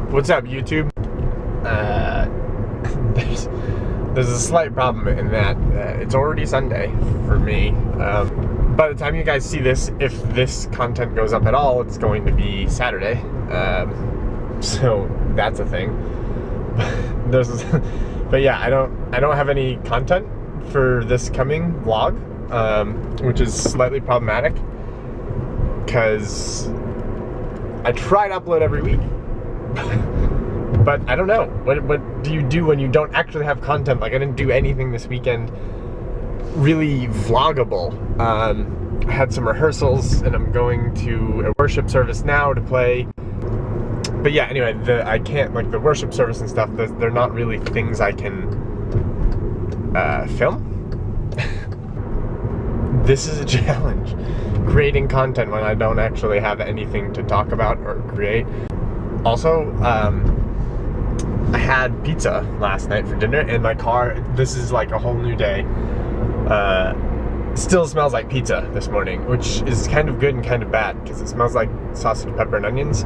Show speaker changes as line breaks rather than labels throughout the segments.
What's up, YouTube? There's a slight problem in that it's already Sunday for me. By the time you guys see this, if this content goes up at all, it's going to be Saturday. So that's a thing. But yeah, I don't have any content for this coming vlog, which is slightly problematic because I try to upload every week. But I don't know. What do you do when you don't actually have content? Like, I didn't do anything this weekend really vloggable. I had some rehearsals and I'm going to a worship service now to play. But yeah, anyway, I can't, like, the worship service and stuff, they're not really things I can film. This is a challenge, creating content when I don't actually have anything to talk about or create. Also, I had pizza last night for dinner, and my car, this is like a whole new day, still smells like pizza this morning, which is kind of good and kind of bad, because it smells like sausage, pepper, and onions,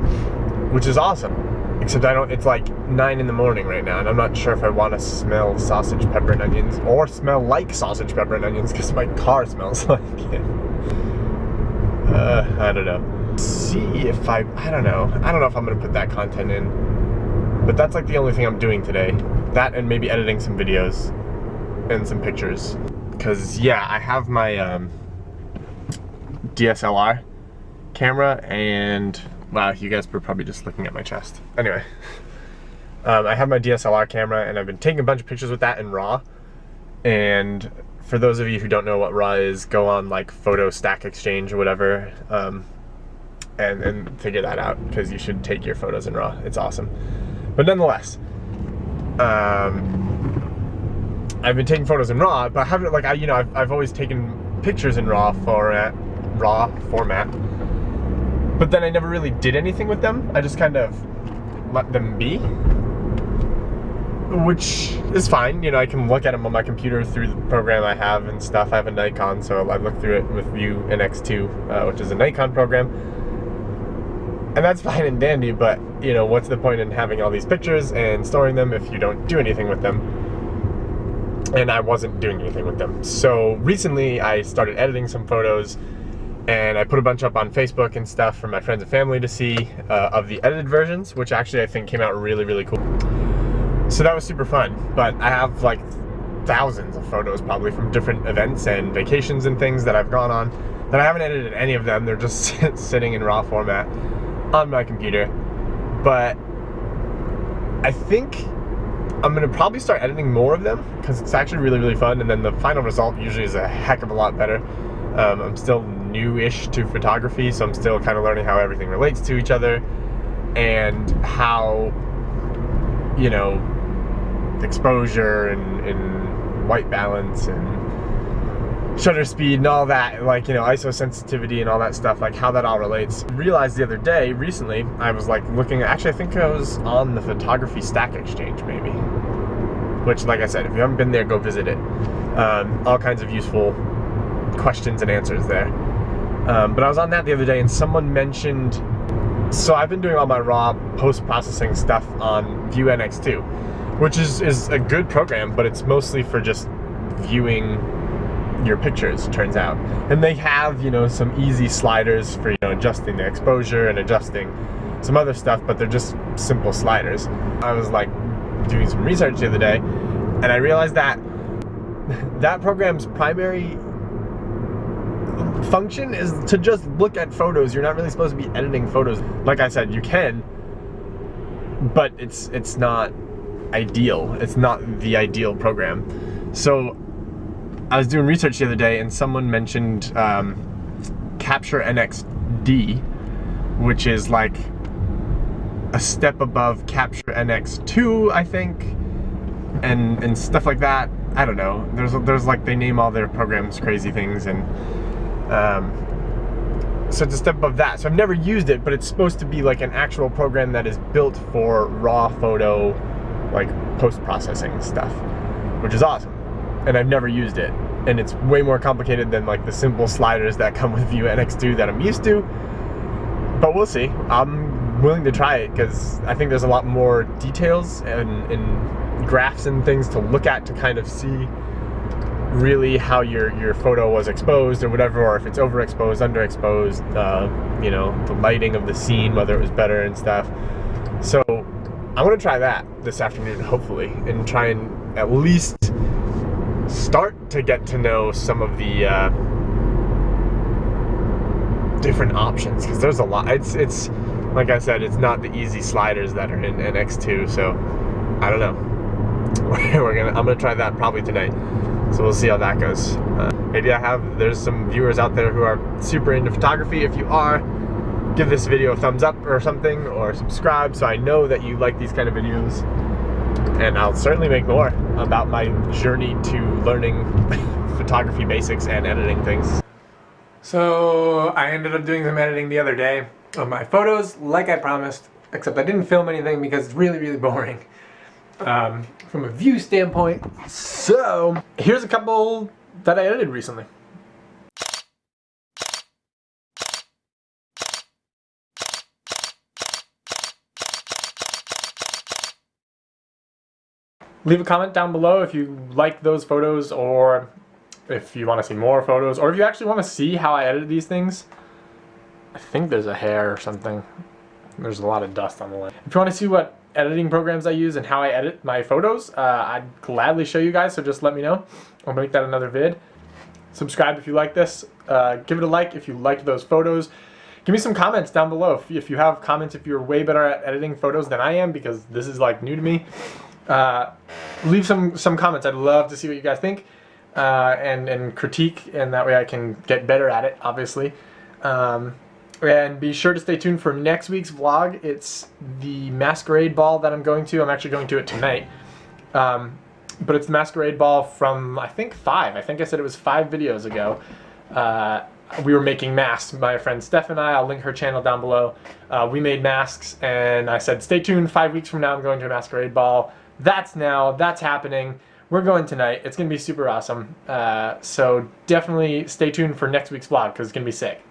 which is awesome. Except it's like 9 in the morning right now, and I'm not sure if I want to smell sausage, pepper, and onions, or smell like sausage, pepper, and onions, because my car smells like it. I don't know. See if I don't know if I'm gonna put that content in. But that's like the only thing I'm doing today. That and maybe editing some videos and some pictures. Because yeah, I have my DSLR camera, and wow, you guys were probably just looking at my chest. Anyway, I have my DSLR camera and I've been taking a bunch of pictures with that in RAW. And for those of you who don't know what RAW is, go on like Photo Stack Exchange or whatever, and figure that out, because you should take your photos in RAW. It's awesome. But nonetheless, I've been taking photos in RAW, but I haven't, like, I've always taken pictures in RAW format, but then I never really did anything with them. I just kind of let them be, which is fine. You know, I can look at them on my computer through the program I have and stuff. I have a Nikon, so I look through it with View NX2, which is a Nikon program. And that's fine and dandy, but, you know, what's the point in having all these pictures and storing them if you don't do anything with them? And I wasn't doing anything with them. So recently I started editing some photos, and I put a bunch up on Facebook and stuff for my friends and family to see, of the edited versions, which actually I think came out really, really cool. So that was super fun. But I have like thousands of photos probably from different events and vacations and things that I've gone on that I haven't edited any of them. They're just sitting in RAW format on my computer. But I think I'm gonna probably start editing more of them, because it's actually really, really fun, and then the final result usually is a heck of a lot better. I'm still new-ish to photography, so I'm still kind of learning how everything relates to each other, and how, you know, exposure and white balance and shutter speed and all that, like, you know, ISO sensitivity and all that stuff, like how that all relates. I realized the other day, recently, I was like looking, actually I think I was on the Photography Stack Exchange maybe, which, like I said, if you haven't been there, go visit it. All kinds of useful questions and answers there. But I was on that the other day, and someone mentioned, so I've been doing all my RAW post-processing stuff on View NX2, which is a good program, but it's mostly for just viewing your pictures, turns out. And they have, you know, some easy sliders for, you know, adjusting the exposure and adjusting some other stuff, but they're just simple sliders. I was like doing some research the other day, and I realized that that program's primary function is to just look at photos. You're not really supposed to be editing photos. Like I said, you can, but it's not ideal. It's not the ideal program. So I was doing research the other day, and someone mentioned Capture NXD, which is like a step above Capture NX2, I think, and stuff like that. I don't know. There's like, they name all their programs crazy things, and so it's a step above that. So I've never used it, but it's supposed to be like an actual program that is built for raw photo, like post-processing stuff, which is awesome. And I've never used it, and it's way more complicated than like the simple sliders that come with View NX2 that I'm used to. But we'll see. I'm willing to try it because I think there's a lot more details and graphs and things to look at to kind of see really how your photo was exposed or whatever, or if it's overexposed, underexposed, you know, the lighting of the scene, whether it was better and stuff. So I'm gonna try that this afternoon, hopefully, and try and at least start to get to know some of the different options, because there's a lot. It's like I said, it's not the easy sliders that are in NX2, so I don't know. I'm gonna try that probably tonight. So we'll see how that goes. Maybe there's some viewers out there who are super into photography. If you are, give this video a thumbs up or something, or subscribe so I know that you like these kind of videos. And I'll certainly make more about my journey to learning photography basics and editing things. So I ended up doing some editing the other day of my photos, like I promised, except I didn't film anything because it's really, really boring. From a view standpoint. So here's a couple that I edited recently. Leave a comment down below if you like those photos, or if you want to see more photos, or if you actually want to see how I edited these things. I think there's a hair or something. There's a lot of dust on the lens. If you want to see what editing programs I use and how I edit my photos, I'd gladly show you guys, so just let me know. I'll make that another vid. Subscribe if you like this. Give it a like if you liked those photos. Give me some comments down below. If you have comments, if you're way better at editing photos than I am, because this is like new to me, leave some comments. I'd love to see what you guys think, and critique, and that way I can get better at it, obviously. And be sure to stay tuned for next week's vlog. It's the masquerade ball that I'm going to. I'm actually going to it tonight. But it's the masquerade ball from, I think, 5. I think I said it was 5 videos ago. We were making masks, my friend Steph and I. I'll link her channel down below. We made masks, and I said, stay tuned. 5 weeks from now, I'm going to a masquerade ball. That's now. That's happening. We're going tonight. It's going to be super awesome. So definitely stay tuned for next week's vlog, because it's going to be sick.